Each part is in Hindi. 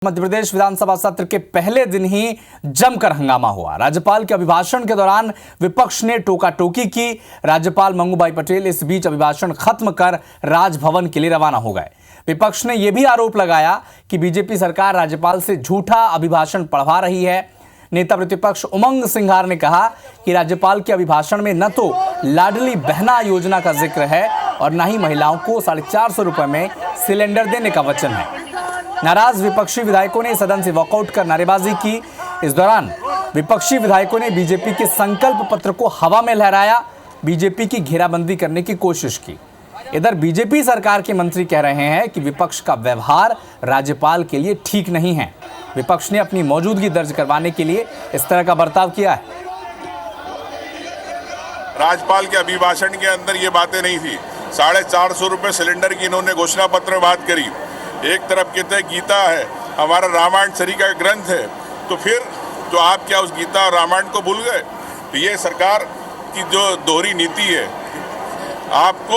मध्य प्रदेश विधानसभा सत्र के पहले दिन ही जमकर हंगामा हुआ। राज्यपाल के अभिभाषण के दौरान विपक्ष ने टोका टोकी की। राज्यपाल मंगूभाई पटेल इस बीच अभिभाषण खत्म कर राजभवन के लिए रवाना हो गए। विपक्ष ने यह भी आरोप लगाया कि बीजेपी सरकार राज्यपाल से झूठा अभिभाषण पढ़वा रही है। नेता प्रतिपक्ष उमंग सिंघार ने कहा कि राज्यपाल के अभिभाषण में न तो लाडली बहना योजना का जिक्र है और न ही महिलाओं को 450 रुपए में सिलेंडर देने का वचन है। नाराज विपक्षी विधायकों ने सदन से वॉकआउट कर नारेबाजी की। इस दौरान विपक्षी विधायकों ने बीजेपी के संकल्प पत्र को हवा में लहराया, बीजेपी की घेराबंदी करने की कोशिश की। इधर बीजेपी सरकार के मंत्री कह रहे हैं कि विपक्ष का व्यवहार राज्यपाल के लिए ठीक नहीं है। विपक्ष ने अपनी मौजूदगी दर्ज करवाने के लिए इस तरह का बर्ताव किया है। राज्यपाल के अभिभाषण के अंदर ये बातें नहीं थी। 450 रुपए सिलेंडर की इन्होंने घोषणा पत्र में बात करी। एक तरफ कहते हैं गीता है, हमारा रामायण सरी का ग्रंथ है, तो फिर जो आप क्या उस गीता और रामायण को भूल गए? तो ये सरकार की जो दोहरी नीति है, आपको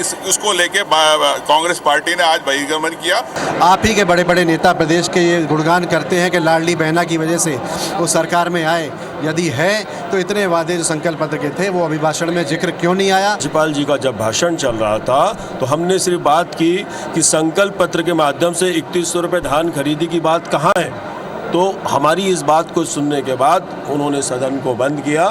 इसको लेके कांग्रेस पार्टी ने आज बहिर्गमन किया। आप ही के बड़े बड़े नेता प्रदेश के ये गुणगान करते हैं कि लाडली बहना की वजह से वो सरकार में आए। यदि है तो इतने वादे जो संकल्प पत्र के थे वो अभिभाषण में जिक्र क्यों नहीं आया? राज्यपाल जी का जब भाषण चल रहा था तो हमने सिर्फ बात की कि संकल्प पत्र के माध्यम से 3100 रुपये धान खरीदी की बात कहाँ है। तो हमारी इस बात को सुनने के बाद उन्होंने सदन को बंद किया।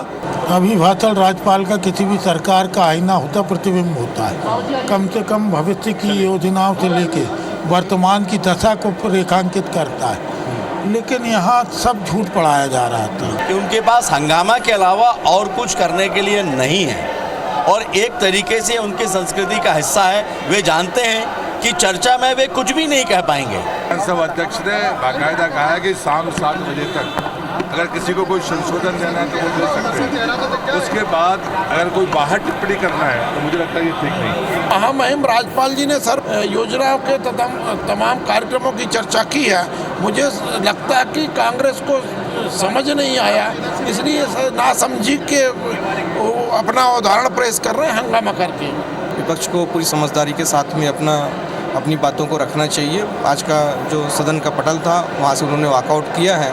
अभिभाषण राज्यपाल का किसी भी सरकार का आईना होता, प्रतिबिंब होता है। कम से कम भविष्य की योजनाओं से लेके वर्तमान की दशा को रेखांकित करता है, लेकिन यहाँ सब झूठ पढ़ाया जा रहा था कि उनके पास हंगामा के अलावा और कुछ करने के लिए नहीं है और एक तरीके से उनकी संस्कृति का हिस्सा है। वे जानते हैं कि चर्चा में वे कुछ भी नहीं कह पाएंगे। विधानसभा अध्यक्ष ने बाकायदा कहा है कि शाम 7 बजे तक अगर किसी को कोई संशोधन देना है तो वो दे सकते हैं। उसके बाद अगर कोई बाहर टिप्पणी करना है तो मुझे लगता है ये ठीक नहीं। अहम राज्यपाल जी ने सर योजनाओं के तमाम कार्यक्रमों की चर्चा की है। मुझे लगता है कि कांग्रेस को समझ नहीं आया, इसलिए नासमझी के अपना उदाहरण पेश कर रहे हैं हंगामा करके। विपक्ष को पूरी समझदारी के साथ में अपनी बातों को रखना चाहिए। आज का जो सदन का पटल था वहाँ से उन्होंने वॉकआउट किया है,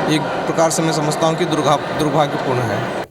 एक प्रकार से मैं समझता हूँ कि दुर्भाग्यपूर्ण है।